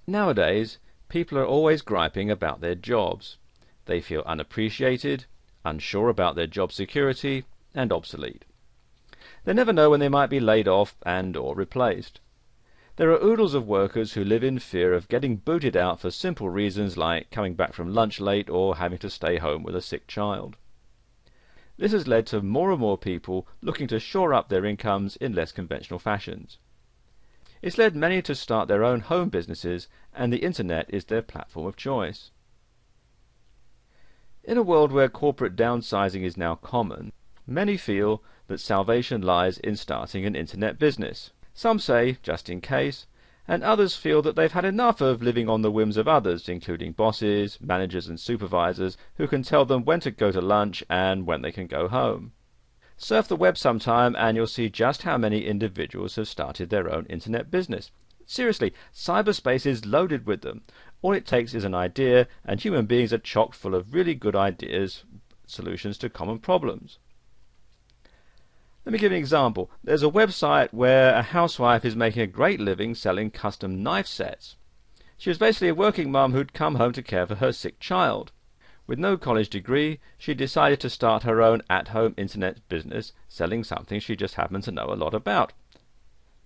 Nowadays, people are always griping about their jobs. They feel unappreciated, unsure about their job security, and obsolete. They never know when they might be laid off and/or replaced. There are oodles of workers who live in fear of getting booted out for simple reasons like coming back from lunch late or having to stay home with a sick child. This has led to more and more people looking to shore up their incomes in less conventional fashions. It's led many to start their own home businesses, and the internet is their platform of choice. In a world where corporate downsizing is now common, many feel that salvation lies in starting an internet business. Some say, just in case, and others feel that they've had enough of living on the whims of others, including bosses, managers and supervisors, who can tell them when to go to lunch and when they can go home. Surf the web sometime and you'll see just how many individuals have started their own internet business. Seriously, cyberspace is loaded with them. All it takes is an idea, and human beings are chock full of really good ideas, solutions to common problems. Let me give you an example. There's a website where a housewife is making a great living selling custom knife sets. She was basically a working mum who'd come home to care for her sick child. With no college degree, she decided to start her own at-home internet business selling something she just happened to know a lot about: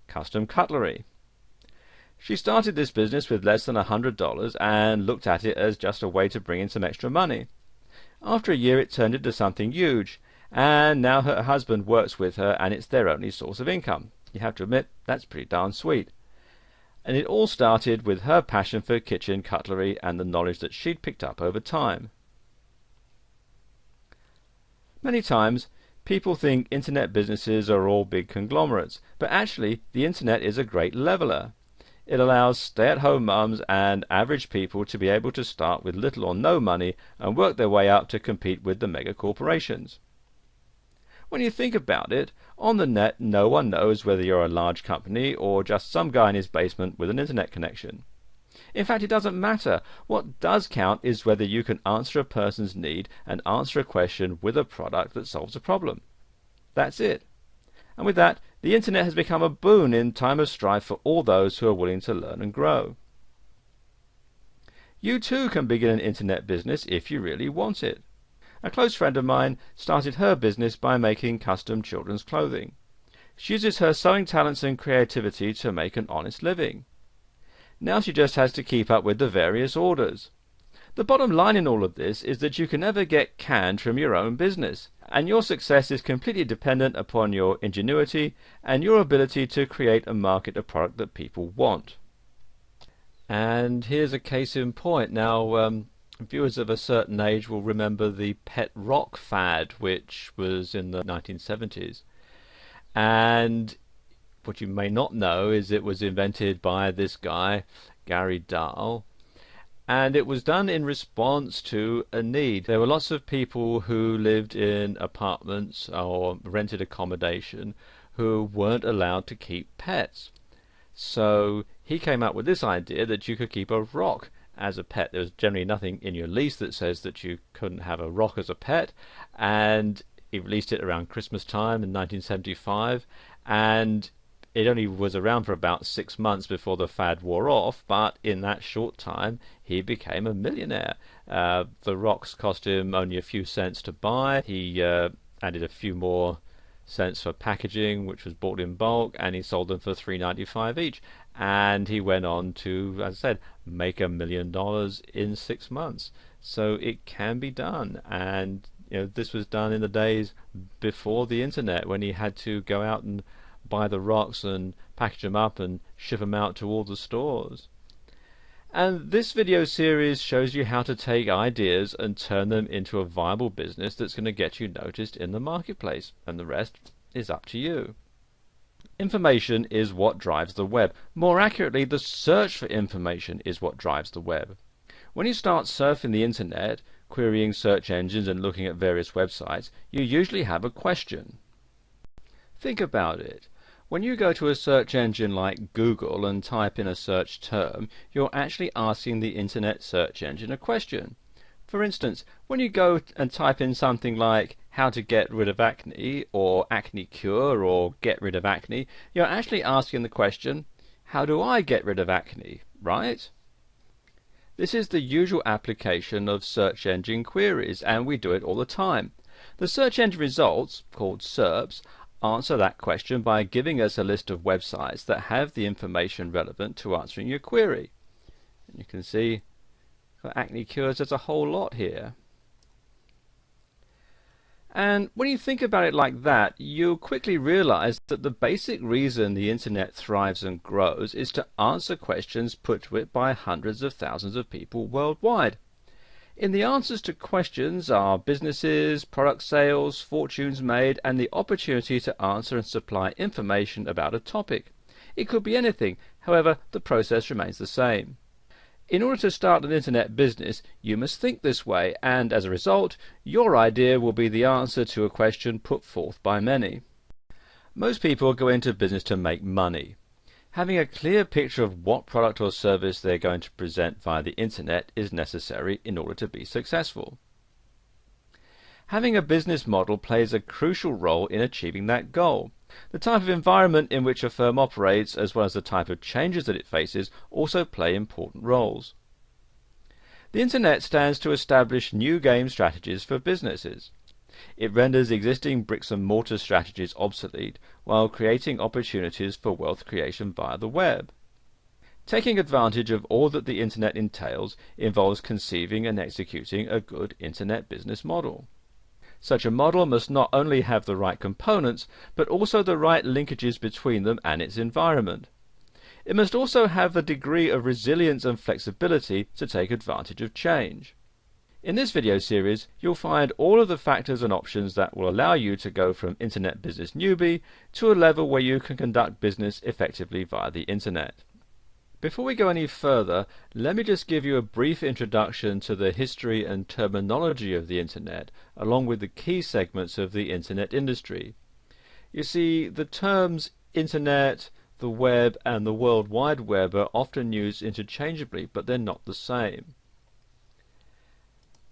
custom cutlery. She started this business with less than $100 and looked at it as just a way to bring in some extra money. After a year it turned into something huge, and now her husband works with her and it's their only source of income. You have to admit, that's pretty darn sweet. And it all started with her passion for kitchen cutlery and the knowledge that she'd picked up over time. Many times, people think internet businesses are all big conglomerates, but actually the internet is a great leveler. It allows stay-at-home mums and average people to be able to start with little or no money and work their way up to compete with the mega corporations. When you think about it, on the net no one knows whether you're a large company or just some guy in his basement with an internet connection. In fact, it doesn't matter. What does count is whether you can answer a person's need and answer a question with a product that solves a problem. That's it. And with that, the internet has become a boon in time of strife for all those who are willing to learn and grow. You too can begin an internet business if you really want it. A close friend of mine started her business by making custom children's clothing. She uses her sewing talents and creativity to make an honest living. Now she just has to keep up with the various orders. The bottom line in all of this is that you can never get canned from your own business, and your success is completely dependent upon your ingenuity and your ability to create and market a product that people want. And here's a case in point. Now, viewers of a certain age will remember the pet rock fad, which was in the 1970s. And what you may not know is it was invented by this guy, Gary Dahl, and it was done in response to a need. There were lots of people who lived in apartments or rented accommodation who weren't allowed to keep pets. So he came up with this idea that you could keep a rock as a pet. There was generally nothing in your lease that says that you couldn't have a rock as a pet, and he released it around Christmas time in 1975, and it only was around for about 6 months before the fad wore off, but in that short time he became a millionaire. The rocks cost him only a few cents to buy. He added a few more cents for packaging, which was bought in bulk, and he sold them for $3.95 each. And he went on to, as I said, make $1 million in 6 months. So it can be done. And this was done in the days before the internet, when he had to go out and buy the rocks and package them up and ship them out to all the stores. And this video series shows you how to take ideas and turn them into a viable business that's going to get you noticed in the marketplace, and the rest is up to you. Information is what drives the web. More accurately, the search for information is what drives the web. When you start surfing the internet, querying search engines and looking at various websites, you usually have a question. Think about it. When you go to a search engine like Google and type in a search term, you're actually asking the internet search engine a question. For instance, when you go and type in something like how to get rid of acne, or acne cure, or get rid of acne, you're actually asking the question, how do I get rid of acne, right? This is the usual application of search engine queries, and we do it all the time. The search engine results, called SERPs, answer that question by giving us a list of websites that have the information relevant to answering your query. And you can see for acne cures there's a whole lot here. And when you think about it like that, you'll quickly realize that the basic reason the internet thrives and grows is to answer questions put to it by hundreds of thousands of people worldwide. In the answers to questions are businesses, product sales, fortunes made, and the opportunity to answer and supply information about a topic. It could be anything, however, the process remains the same. In order to start an internet business, you must think this way, and as a result, your idea will be the answer to a question put forth by many. Most people go into business to make money. Having a clear picture of what product or service they're going to present via the internet is necessary in order to be successful. Having a business model plays a crucial role in achieving that goal. The type of environment in which a firm operates, as well as the type of changes that it faces, also play important roles. The internet stands to establish new game strategies for businesses. It renders existing bricks and mortar strategies obsolete, while creating opportunities for wealth creation via the web. Taking advantage of all that the internet entails involves conceiving and executing a good internet business model. Such a model must not only have the right components, but also the right linkages between them and its environment. It must also have a degree of resilience and flexibility to take advantage of change. In this video series, you'll find all of the factors and options that will allow you to go from internet business newbie to a level where you can conduct business effectively via the internet. Before we go any further, let me just give you a brief introduction to the history and terminology of the internet, along with the key segments of the internet industry. You see, the terms internet, the web, and the World Wide Web are often used interchangeably, but they're not the same.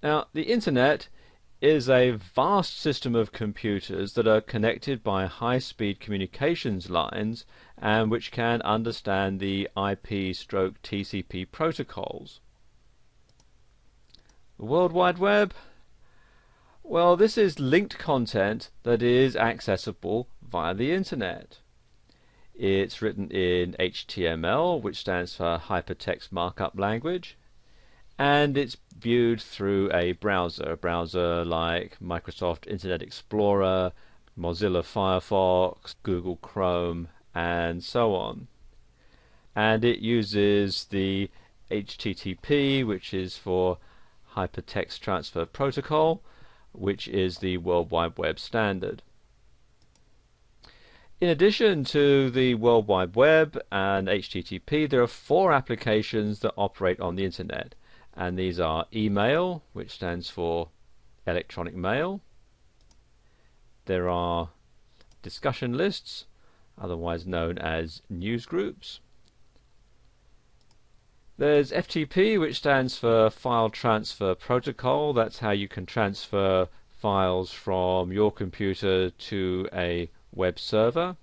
Now, the internet is a vast system of computers that are connected by high-speed communications lines and which can understand the IP/TCP protocols. The World Wide Web? Well, this is linked content that is accessible via the internet. It's written in HTML, which stands for Hypertext Markup Language, and it's viewed through a browser like Microsoft Internet Explorer, Mozilla Firefox, Google Chrome, and so on. And it uses the HTTP, which is for Hypertext Transfer Protocol, which is the World Wide Web standard. In addition to the World Wide Web and HTTP, there are 4 applications that operate on the internet. And these are email, which stands for electronic mail. There are discussion lists, otherwise known as news groups. There's FTP, which stands for File Transfer Protocol. That's how you can transfer files from your computer to a web server.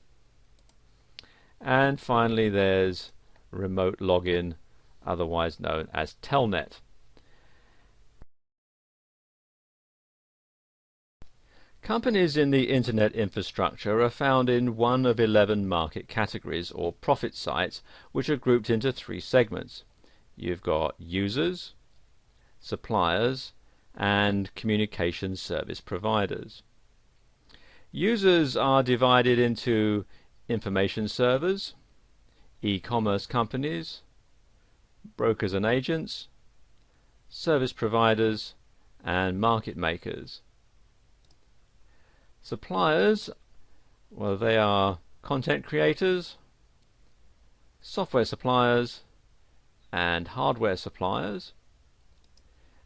And finally there's remote login, otherwise known as Telnet. Companies in the internet infrastructure are found in one of 11 market categories, or profit sites, which are grouped into 3 segments. You've got users, suppliers, and communication service providers. Users are divided into information servers, e-commerce companies, brokers and agents, service providers, and market makers. Suppliers, well, they are content creators, software suppliers, and hardware suppliers.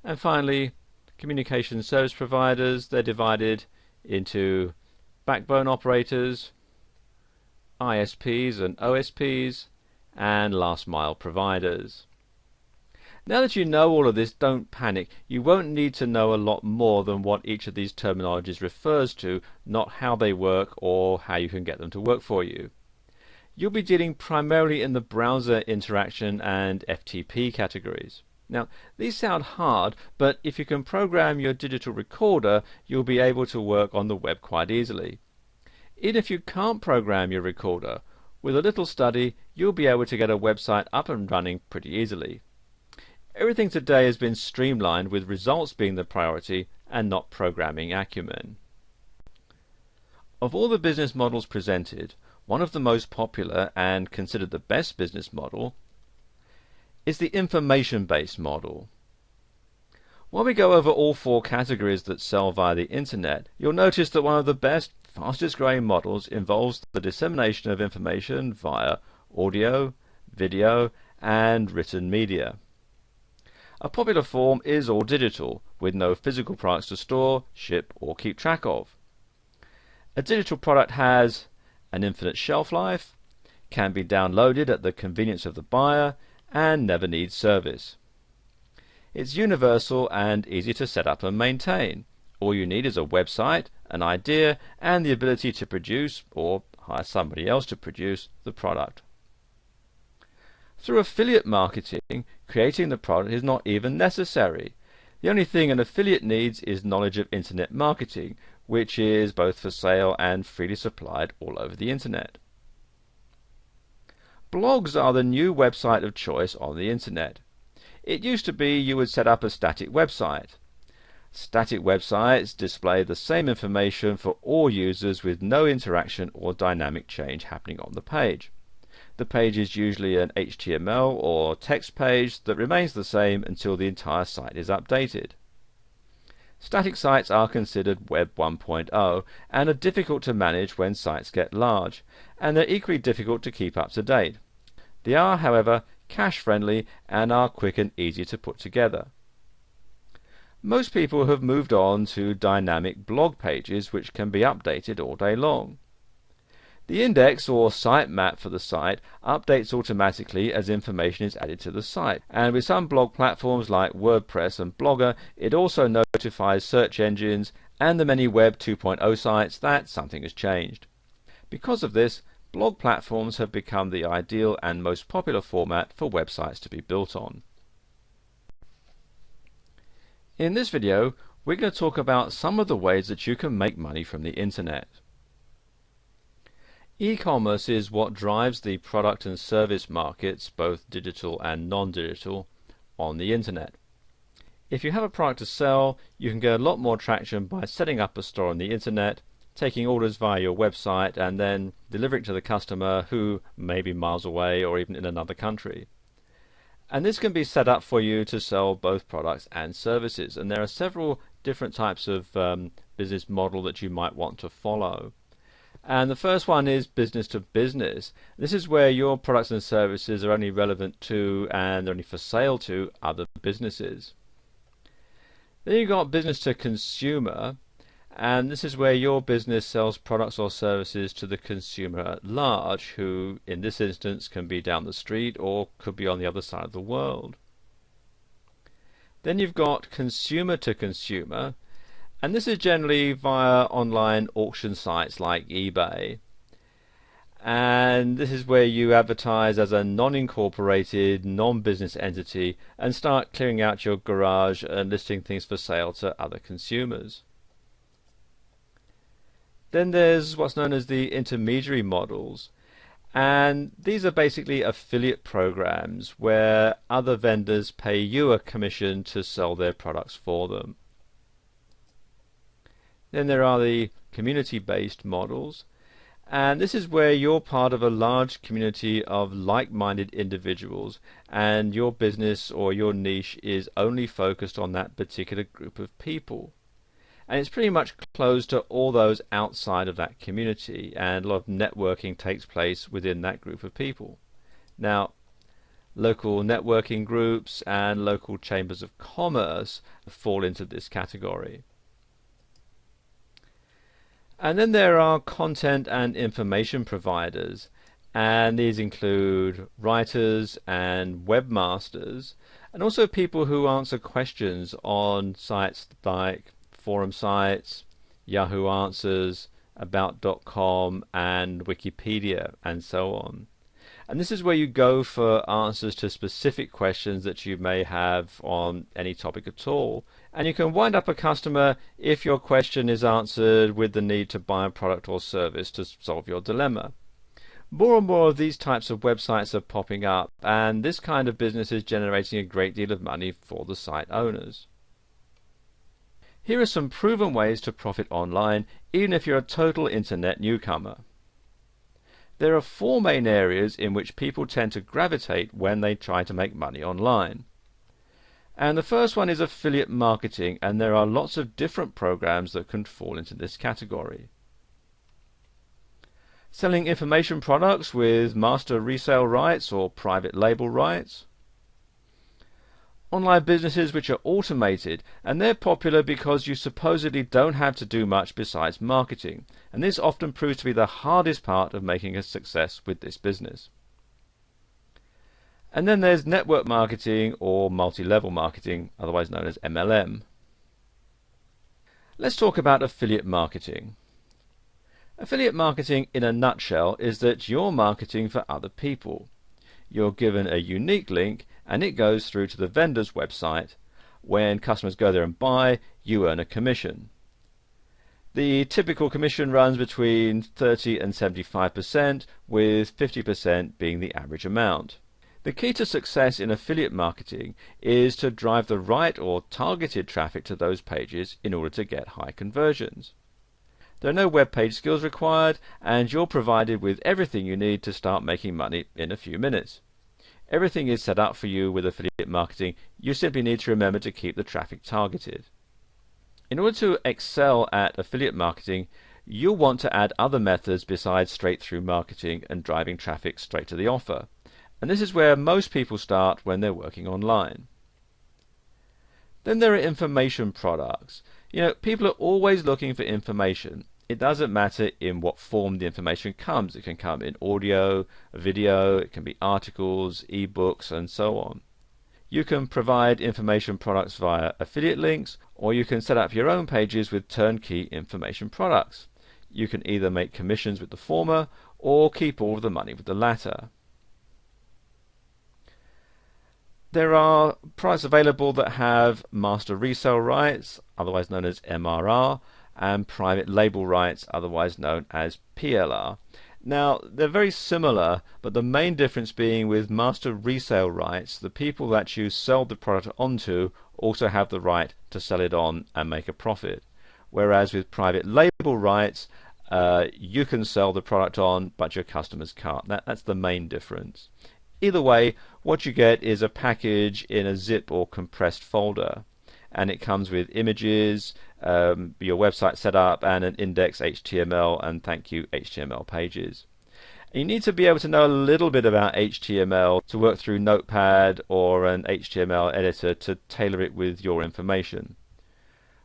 And finally, communication service providers, they're divided into backbone operators, ISPs and OSPs, and last mile providers. Now that you know all of this, don't panic. You won't need to know a lot more than what each of these terminologies refers to, not how they work or how you can get them to work for you. You'll be dealing primarily in the browser interaction and FTP categories. Now, these sound hard, but if you can program your digital recorder, you'll be able to work on the web quite easily. Even if you can't program your recorder, with a little study, you'll be able to get a website up and running pretty easily. Everything today has been streamlined, with results being the priority and not programming acumen. Of all the business models presented, one of the most popular and considered the best business model is the information-based model. While we go over all four categories that sell via the internet, you'll notice that one of the best, fastest growing models involves the dissemination of information via audio, video, and written media. A popular form is all digital, with no physical products to store, ship, or keep track of. A digital product has an infinite shelf life, can be downloaded at the convenience of the buyer, and never needs service. It's universal and easy to set up and maintain. All you need is a website, an idea, and the ability to produce, or hire somebody else to produce, the product. Through affiliate marketing, creating the product is not even necessary. The only thing an affiliate needs is knowledge of internet marketing, which is both for sale and freely supplied all over the internet. Blogs are the new website of choice on the internet. It used to be you would set up a static website. Static websites display the same information for all users with no interaction or dynamic change happening on the page. The page is usually an HTML or text page that remains the same until the entire site is updated. Static sites are considered Web 1.0 and are difficult to manage when sites get large, and they're equally difficult to keep up to date. They are, however, cache-friendly and are quick and easy to put together. Most people have moved on to dynamic blog pages which can be updated all day long. The index or sitemap for the site updates automatically as information is added to the site, and with some blog platforms like WordPress and Blogger, it also notifies search engines and the many Web 2.0 sites that something has changed. Because of this, blog platforms have become the ideal and most popular format for websites to be built on. In this video, we're going to talk about some of the ways that you can make money from the internet. E-commerce is what drives the product and service markets, both digital and non-digital, on the internet. If you have a product to sell, you can get a lot more traction by setting up a store on the internet, taking orders via your website, and then delivering to the customer who may be miles away or even in another country. And this can be set up for you to sell both products and services, and there are several different types of business model that you might want to follow. And the first one is business to business. This is where your products and services are only relevant to and only for sale to other businesses. Then you've got business to consumer, and this is where your business sells products or services to the consumer at large, who in this instance can be down the street or could be on the other side of the world. Then you've got consumer to consumer, and this is generally via online auction sites like eBay. And this is where you advertise as a non-incorporated, non-business entity and start clearing out your garage and listing things for sale to other consumers. Then there's what's known as the intermediary models, and these are basically affiliate programs where other vendors pay you a commission to sell their products for them. Then there are the community-based models, and this is where you're part of a large community of like-minded individuals and your business or your niche is only focused on that particular group of people. And it's pretty much closed to all those outside of that community, and a lot of networking takes place within that group of people. Now, local networking groups and local chambers of commerce fall into this category. And then there are content and information providers, and these include writers and webmasters, and also people who answer questions on sites like forum sites, Yahoo Answers, about.com and Wikipedia and so on. And this is where you go for answers to specific questions that you may have on any topic at all. And you can wind up a customer if your question is answered with the need to buy a product or service to solve your dilemma. More and more of these types of websites are popping up, and this kind of business is generating a great deal of money for the site owners. Here are some proven ways to profit online, even if you're a total internet newcomer. There are 4 main areas in which people tend to gravitate when they try to make money online. And the first one is affiliate marketing, and there are lots of different programs that can fall into this category. Selling information products with master resale rights or private label rights. Online businesses which are automated, and they're popular because you supposedly don't have to do much besides marketing, and this often proves to be the hardest part of making a success with this business. And then there's network marketing or multi-level marketing, otherwise known as MLM. Let's talk about affiliate marketing. Affiliate marketing in a nutshell is that you're marketing for other people. You're given a unique link and it goes through to the vendor's website. When customers go there and buy, you earn a commission. The typical commission runs between 30 and 75%, with 50% being the average amount. The key to success in affiliate marketing is to drive the right or targeted traffic to those pages in order to get high conversions. There are no web page skills required, and you're provided with everything you need to start making money in a few minutes. Everything is set up for you with affiliate marketing. You simply need to remember to keep the traffic targeted. In order to excel at affiliate marketing, you'll want to add other methods besides straight-through marketing and driving traffic straight to the offer. And this is where most people start when they're working online. Then there are information products. People are always looking for information. It doesn't matter in what form the information comes. It can come in audio, video, it can be articles, ebooks, and so on. You can provide information products via affiliate links, or you can set up your own pages with turnkey information products. You can either make commissions with the former, or keep all of the money with the latter. There are products available that have master resale rights, otherwise known as MRR, and private label rights, otherwise known as PLR. Now, they're very similar, but the main difference being with master resale rights, the people that you sell the product onto also have the right to sell it on and make a profit. Whereas with private label rights, you can sell the product on, but your customers can't. That's the main difference. Either way, what you get is a package in a zip or compressed folder, and it comes with images, your website setup, and an index HTML and thank you HTML pages. And you need to be able to know a little bit about HTML to work through Notepad or an HTML editor to tailor it with your information.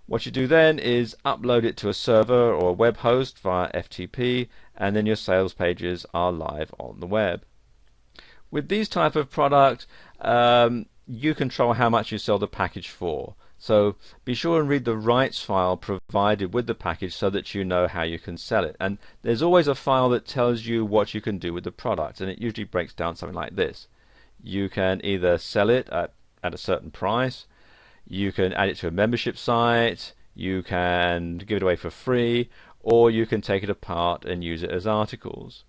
What you do then is upload it to a server or a web host via FTP, and then your sales pages are live on the web. With these type of product, you control how much you sell the package for. So be sure and read the rights file provided with the package so that you know how you can sell it. And there's always a file that tells you what you can do with the product, and it usually breaks down something like this. You can either sell it at a certain price, you can add it to a membership site, you can give it away for free, or you can take it apart and use it as articles.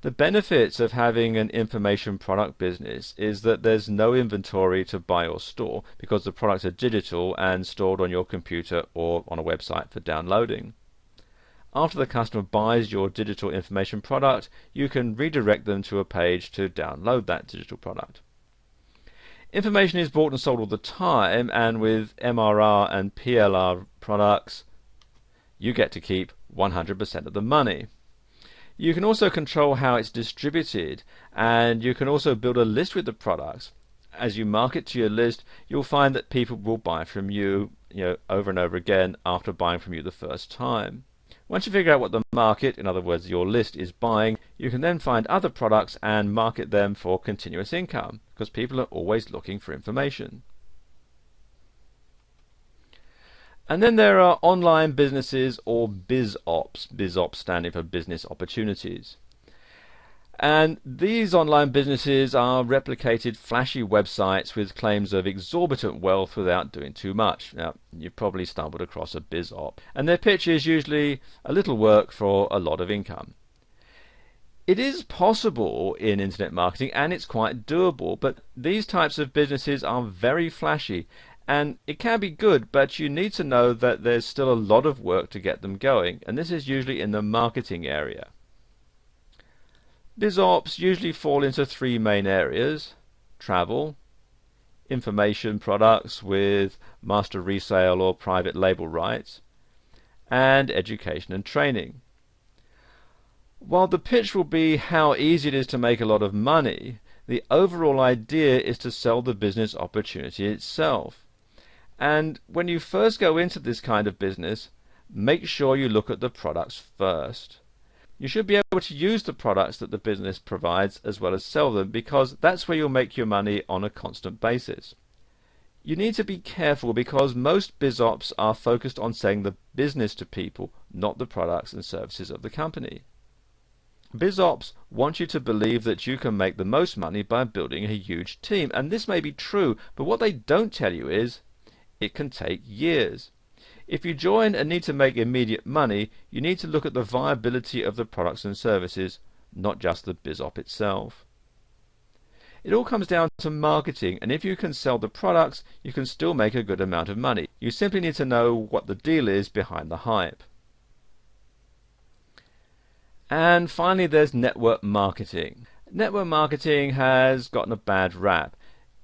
The benefits of having an information product business is that there's no inventory to buy or store because the products are digital and stored on your computer or on a website for downloading. After the customer buys your digital information product, you can redirect them to a page to download that digital product. Information is bought and sold all the time, and with MRR and PLR products, you get to keep 100% of the money. You can also control how it's distributed, and you can also build a list with the products. As you market to your list, you'll find that people will buy from you, over and over again after buying from you the first time. Once you figure out what the market, in other words your list, is buying, you can then find other products and market them for continuous income, because people are always looking for information. And then there are online businesses or biz ops standing for business opportunities. And these online businesses are replicated flashy websites with claims of exorbitant wealth without doing too much. Now, you've probably stumbled across a BizOp, and their pitch is usually a little work for a lot of income. It is possible in internet marketing, and it's quite doable, but these types of businesses are very flashy, and it can be good, but you need to know that there's still a lot of work to get them going, and this is usually in the marketing area. BizOps usually fall into three main areas: travel, information products with master resale or private label rights, and education and training. While the pitch will be how easy it is to make a lot of money, the overall idea is to sell the business opportunity itself. And when you first go into this kind of business, make sure you look at the products first. You should be able to use the products that the business provides as well as sell them, because that's where you'll make your money on a constant basis. You need to be careful because most BizOps are focused on selling the business to people, not the products and services of the company. BizOps want you to believe that you can make the most money by building a huge team, and this may be true, but what they don't tell you is it can take years. If you join and need to make immediate money, you need to look at the viability of the products and services, not just the BizOp itself. It all comes down to marketing, and if you can sell the products, you can still make a good amount of money. You simply need to know what the deal is behind the hype. And finally, there's network marketing. Network marketing has gotten a bad rap.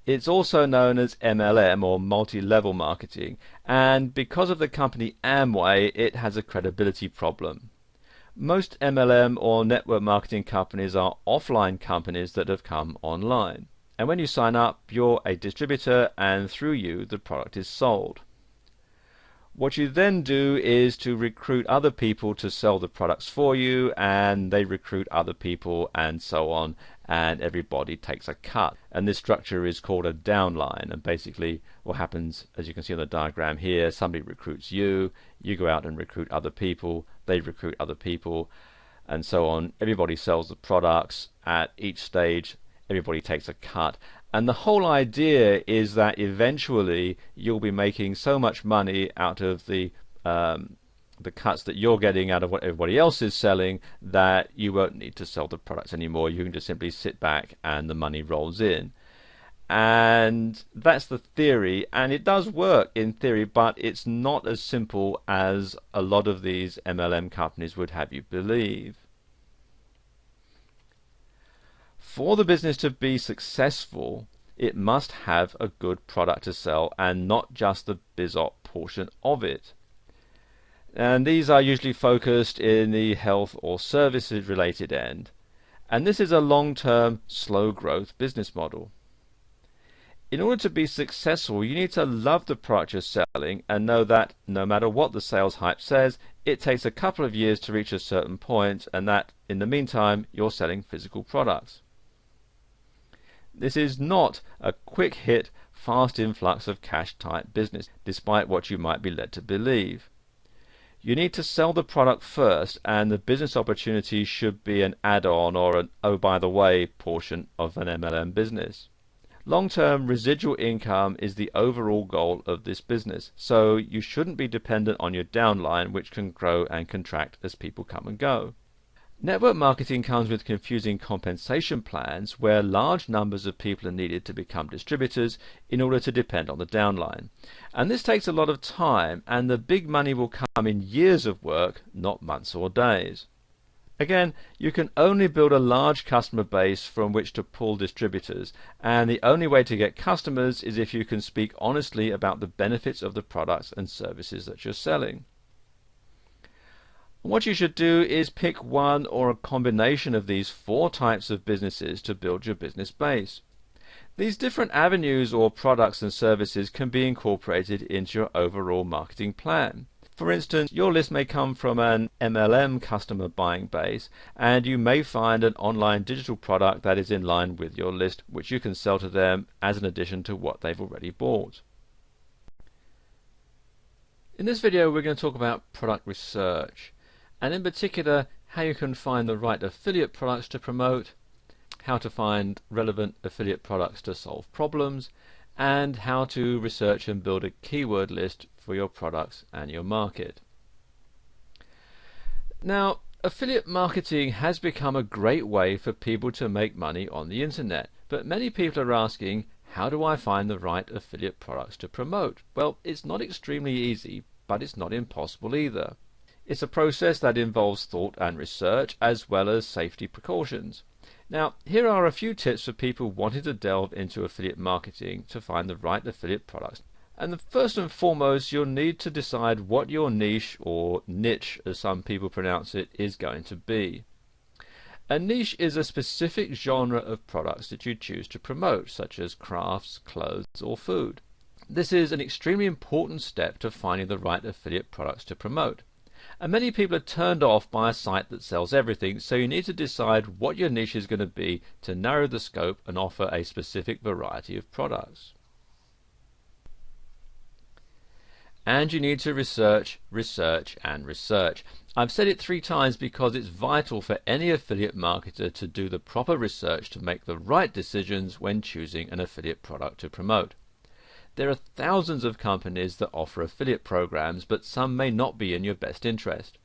It's also known as MLM, or multi-level marketing, and because of the company Amway, it has a credibility problem. Most MLM or network marketing companies are offline companies that have come online. And when you sign up, you're a distributor, and through you, the product is sold. What you then do is to recruit other people to sell the products for you, and they recruit other people, and so on, and everybody takes a cut. And this structure is called a downline, and basically what happens, as you can see on the diagram here, somebody recruits you, you go out and recruit other people, they recruit other people, and so on. Everybody sells the products. At each stage, everybody takes a cut. And the whole idea is that eventually you'll be making so much money out of the cuts that you're getting out of what everybody else is selling that you won't need to sell the products anymore. You can just simply sit back and the money rolls in. And that's the theory, and it does work in theory, but it's not as simple as a lot of these MLM companies would have you believe. For the business to be successful, it must have a good product to sell and not just the BizOp portion of it. And these are usually focused in the health or services related end. And this is a long-term, slow growth business model. In order to be successful, you need to love the product you're selling and know that no matter what the sales hype says, it takes a couple of years to reach a certain point, and that in the meantime, you're selling physical products. This is not a quick hit, fast influx of cash type business, despite what you might be led to believe. You need to sell the product first, and the business opportunity should be an add-on or an oh by the way portion of an MLM business. Long-term residual income is the overall goal of this business, so you shouldn't be dependent on your downline, which can grow and contract as people come and go. Network marketing comes with confusing compensation plans where large numbers of people are needed to become distributors in order to depend on the downline. And this takes a lot of time, and the big money will come in years of work, not months or days. Again, you can only build a large customer base from which to pull distributors, and the only way to get customers is if you can speak honestly about the benefits of the products and services that you're selling. What you should do is pick one or a combination of these 4 types of businesses to build your business base. These different avenues or products and services can be incorporated into your overall marketing plan. For instance, your list may come from an MLM customer buying base, and you may find an online digital product that is in line with your list, which you can sell to them as an addition to what they've already bought. In this video, we're going to talk about product research, and in particular how you can find the right affiliate products to promote how to find relevant affiliate products to solve problems, and how to research and build a keyword list for your products and your market. Now, affiliate marketing has become a great way for people to make money on the internet, but many people are asking, how do I find the right affiliate products to promote? Well, it's not extremely easy, but it's not impossible either. It's a process that involves thought and research, as well as safety precautions. Now, here are a few tips for people wanting to delve into affiliate marketing to find the right affiliate products. And the first and foremost, you'll need to decide what your niche, or niche as some people pronounce it, is going to be. A niche is a specific genre of products that you choose to promote, such as crafts, clothes, or food. This is an extremely important step to finding the right affiliate products to promote. And many people are turned off by a site that sells everything, so you need to decide what your niche is going to be to narrow the scope and offer a specific variety of products. And you need to research, research, and research. I've said it 3 times because it's vital for any affiliate marketer to do the proper research to make the right decisions when choosing an affiliate product to promote. There are thousands of companies that offer affiliate programs, but some may not be in your best interest.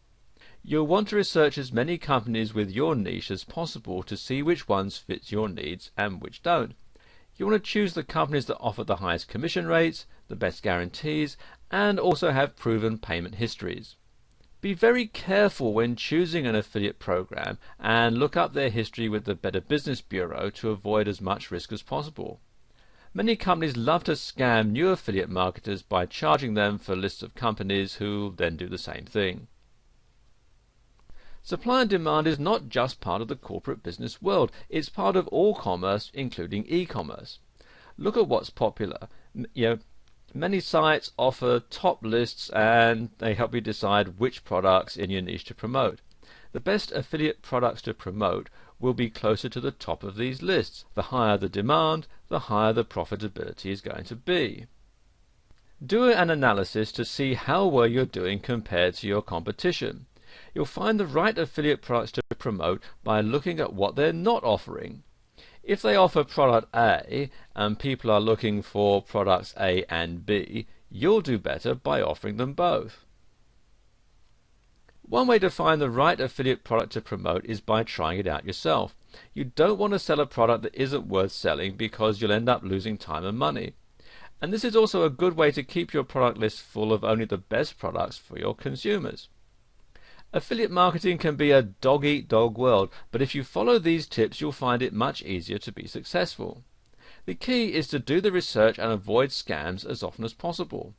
You'll want to research as many companies with your niche as possible to see which ones fit your needs and which don't. You want to choose the companies that offer the highest commission rates, the best guarantees, and also have proven payment histories. Be very careful when choosing an affiliate program and look up their history with the Better Business Bureau to avoid as much risk as possible. Many companies love to scam new affiliate marketers by charging them for lists of companies who then do the same thing. Supply and demand is not just part of the corporate business world, it's part of all commerce, including e-commerce. Look at what's popular. Many sites offer top lists and they help you decide which products in your niche to promote. The best affiliate products to promote will be closer to the top of these lists. The higher the demand, the higher the profitability is going to be. Do an analysis to see how well you're doing compared to your competition. You'll find the right affiliate products to promote by looking at what they're not offering. If they offer product A and people are looking for products A and B, you'll do better by offering them both. One way to find the right affiliate product to promote is by trying it out yourself. You don't want to sell a product that isn't worth selling because you'll end up losing time and money. And this is also a good way to keep your product list full of only the best products for your consumers. Affiliate marketing can be a dog-eat-dog world, but if you follow these tips you'll find it much easier to be successful. The key is to do the research and avoid scams as often as possible.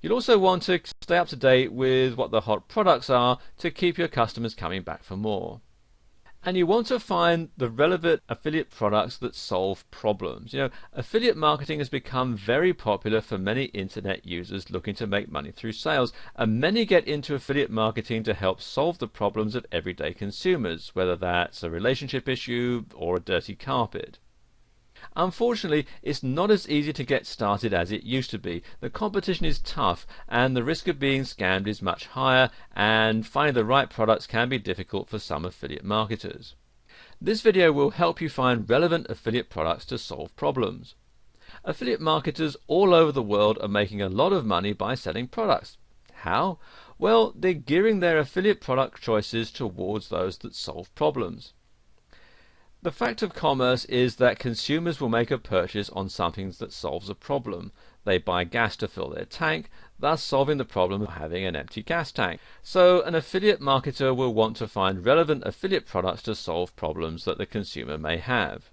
You'll also want to stay up to date with what the hot products are to keep your customers coming back for more. And you want to find the relevant affiliate products that solve problems. Affiliate marketing has become very popular for many internet users looking to make money through sales, and many get into affiliate marketing to help solve the problems of everyday consumers, whether that's a relationship issue or a dirty carpet. Unfortunately, it's not as easy to get started as it used to be. The competition is tough and the risk of being scammed is much higher, and finding the right products can be difficult for some affiliate marketers. This video will help you find relevant affiliate products to solve problems. Affiliate marketers all over the world are making a lot of money by selling products. How? Well, they're gearing their affiliate product choices towards those that solve problems. The fact of commerce is that consumers will make a purchase on something that solves a problem. They buy gas to fill their tank, thus solving the problem of having an empty gas tank. So an affiliate marketer will want to find relevant affiliate products to solve problems that the consumer may have.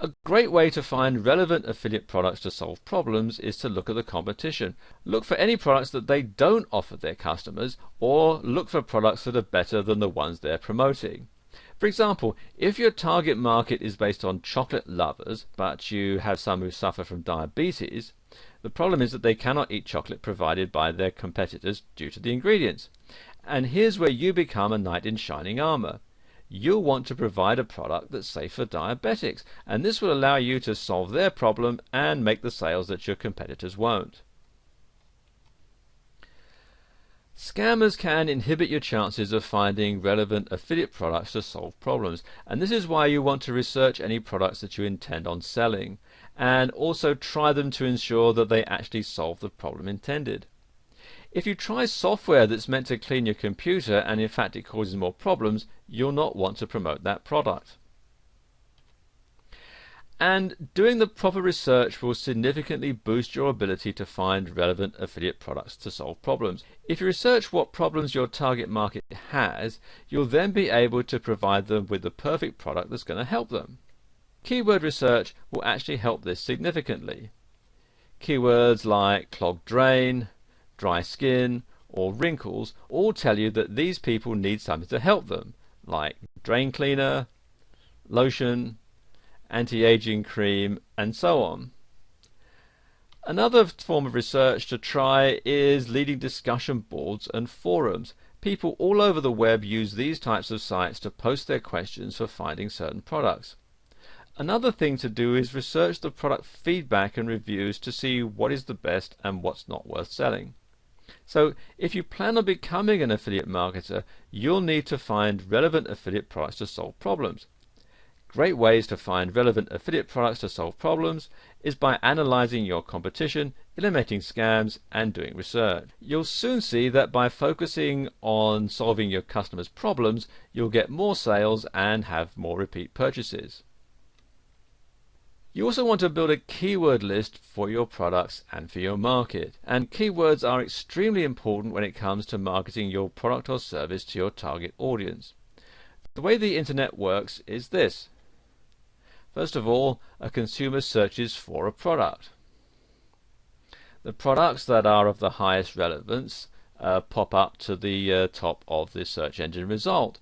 A great way to find relevant affiliate products to solve problems is to look at the competition. Look for any products that they don't offer their customers, or look for products that are better than the ones they're promoting. For example, if your target market is based on chocolate lovers, but you have some who suffer from diabetes, the problem is that they cannot eat chocolate provided by their competitors due to the ingredients. And here's where you become a knight in shining armor. You'll want to provide a product that's safe for diabetics, and this will allow you to solve their problem and make the sales that your competitors won't. Scammers can inhibit your chances of finding relevant affiliate products to solve problems, and this is why you want to research any products that you intend on selling, and also try them to ensure that they actually solve the problem intended. If you try software that's meant to clean your computer and in fact it causes more problems, you'll not want to promote that product. And doing the proper research will significantly boost your ability to find relevant affiliate products to solve problems. If you research what problems your target market has, you'll then be able to provide them with the perfect product that's going to help them. Keyword research will actually help this significantly. Keywords like clogged drain, dry skin, or wrinkles all tell you that these people need something to help them, like drain cleaner, lotion, anti-aging cream, and so on. Another form of research to try is leading discussion boards and forums. People all over the web use these types of sites to post their questions for finding certain products. Another thing to do is research the product feedback and reviews to see what is the best and what's not worth selling. So if you plan on becoming an affiliate marketer, you'll need to find relevant affiliate products to solve problems. Great ways to find relevant affiliate products to solve problems is by analyzing your competition, eliminating scams, and doing research. You'll soon see that by focusing on solving your customers' problems, you'll get more sales and have more repeat purchases. You also want to build a keyword list for your products and for your market. And keywords are extremely important when it comes to marketing your product or service to your target audience. The way the internet works is this. First of all, a consumer searches for a product. The products that are of the highest relevance pop up to the top of the search engine result.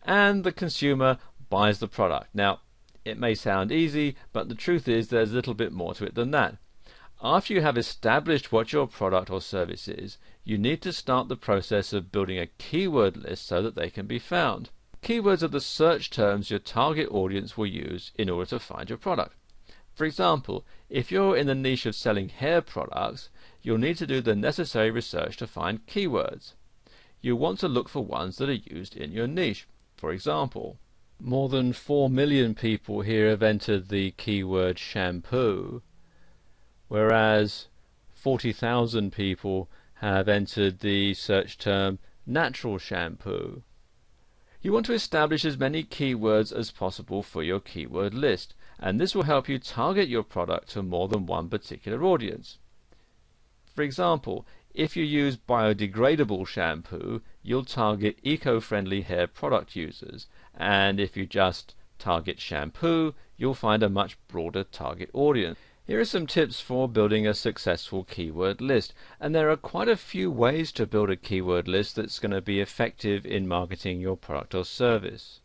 And the consumer buys the product. Now, it may sound easy, but the truth is there's a little bit more to it than that. After you have established what your product or service is, you need to start the process of building a keyword list so that they can be found. Keywords are the search terms your target audience will use in order to find your product. For example, if you're in the niche of selling hair products, you'll need to do the necessary research to find keywords. You'll want to look for ones that are used in your niche. For example, more than 4 million people here have entered the keyword shampoo, whereas 40,000 people have entered the search term natural shampoo. You want to establish as many keywords as possible for your keyword list, and this will help you target your product to more than one particular audience. For example, if you use biodegradable shampoo, you'll target eco-friendly hair product users, and if you just target shampoo, you'll find a much broader target audience. Here are some tips for building a successful keyword list, and there are quite a few ways to build a keyword list that's going to be effective in marketing your product or service.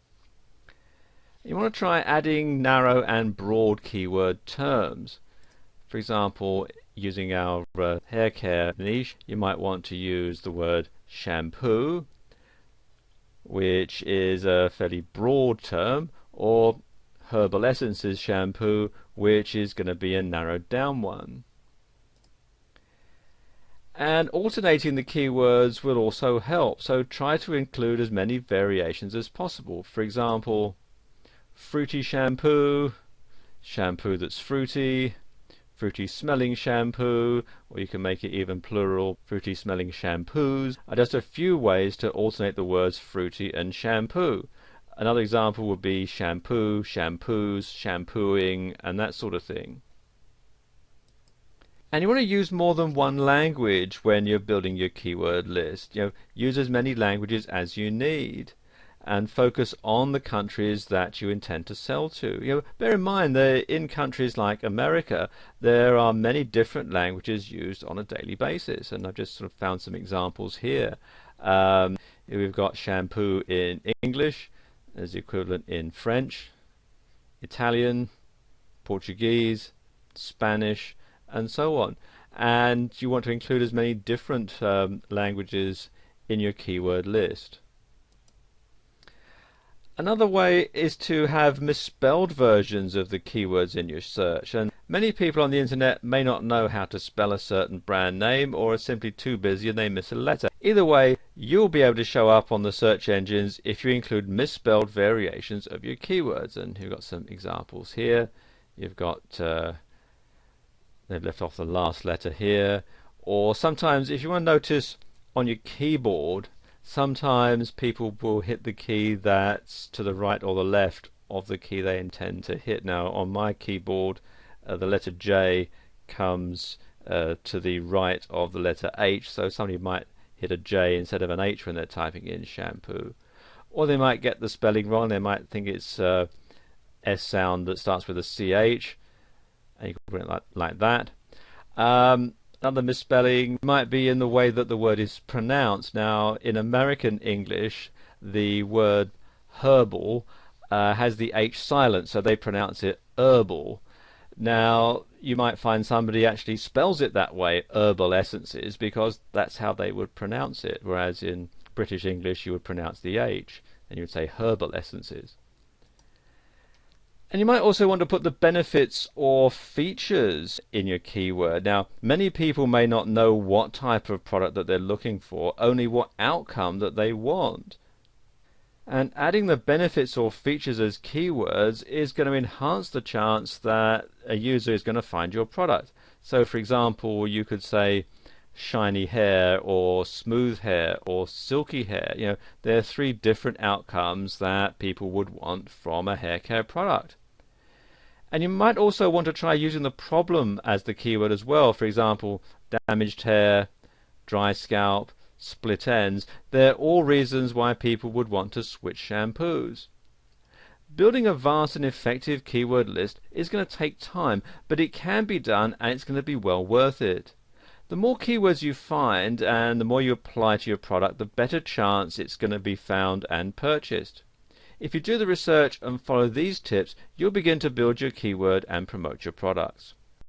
You want to try adding narrow and broad keyword terms. For example, using our hair care niche, you might want to use the word shampoo, which is a fairly broad term, or herbal essences shampoo, which is going to be a narrowed down one. And alternating the keywords will also help, so try to include as many variations as possible. For example, fruity shampoo, shampoo that's fruity, fruity smelling shampoo, or you can make it even plural, fruity smelling shampoos, are just a few ways to alternate the words fruity and shampoo. Another example would be shampoo, shampoos, shampooing, and that sort of thing. And you want to use more than one language when you're building your keyword list. Use as many languages as you need, and focus on the countries that you intend to sell to. Bear in mind that in countries like America, there are many different languages used on a daily basis, and I've just sort of found some examples here. We've got shampoo in English, as the equivalent in French, Italian, Portuguese, Spanish, and so on. And you want to include as many different languages in your keyword list. Another way is to have misspelled versions of the keywords in your search, and many people on the internet may not know how to spell a certain brand name or are simply too busy and they miss a letter. Either way, you'll be able to show up on the search engines if you include misspelled variations of your keywords. And you've got some examples here. You've got they've left off the last letter here, or sometimes if you want to notice on your keyboard, sometimes people will hit the key that's to the right or the left of the key they intend to hit. Now on my keyboard, the letter J comes to the right of the letter H, so somebody might hit a J instead of an H when they're typing in shampoo. Or they might get the spelling wrong. They might think it's S sound that starts with a CH, and you can put it like that. Another misspelling might be in the way that the word is pronounced. Now, in American English, the word herbal has the H silent, so they pronounce it herbal. Now, you might find somebody actually spells it that way, herbal essences, because that's how they would pronounce it, whereas in British English you would pronounce the H, and you would say herbal essences. And you might also want to put the benefits or features in your keyword. Now, many people may not know what type of product that they're looking for, only what outcome that they want. And adding the benefits or features as keywords is going to enhance the chance that a user is going to find your product. So, for example, you could say shiny hair or smooth hair or silky hair. You know, there are 3 different outcomes that people would want from a hair care product. And you might also want to try using the problem as the keyword as well. For example, damaged hair, dry scalp, split ends. They're all reasons why people would want to switch shampoos. Building a vast and effective keyword list is going to take time, but it can be done and it's going to be well worth it. The more keywords you find and the more you apply to your product, the better chance it's going to be found and purchased. If you do the research and follow these tips, you'll begin to build your keyword and promote your products.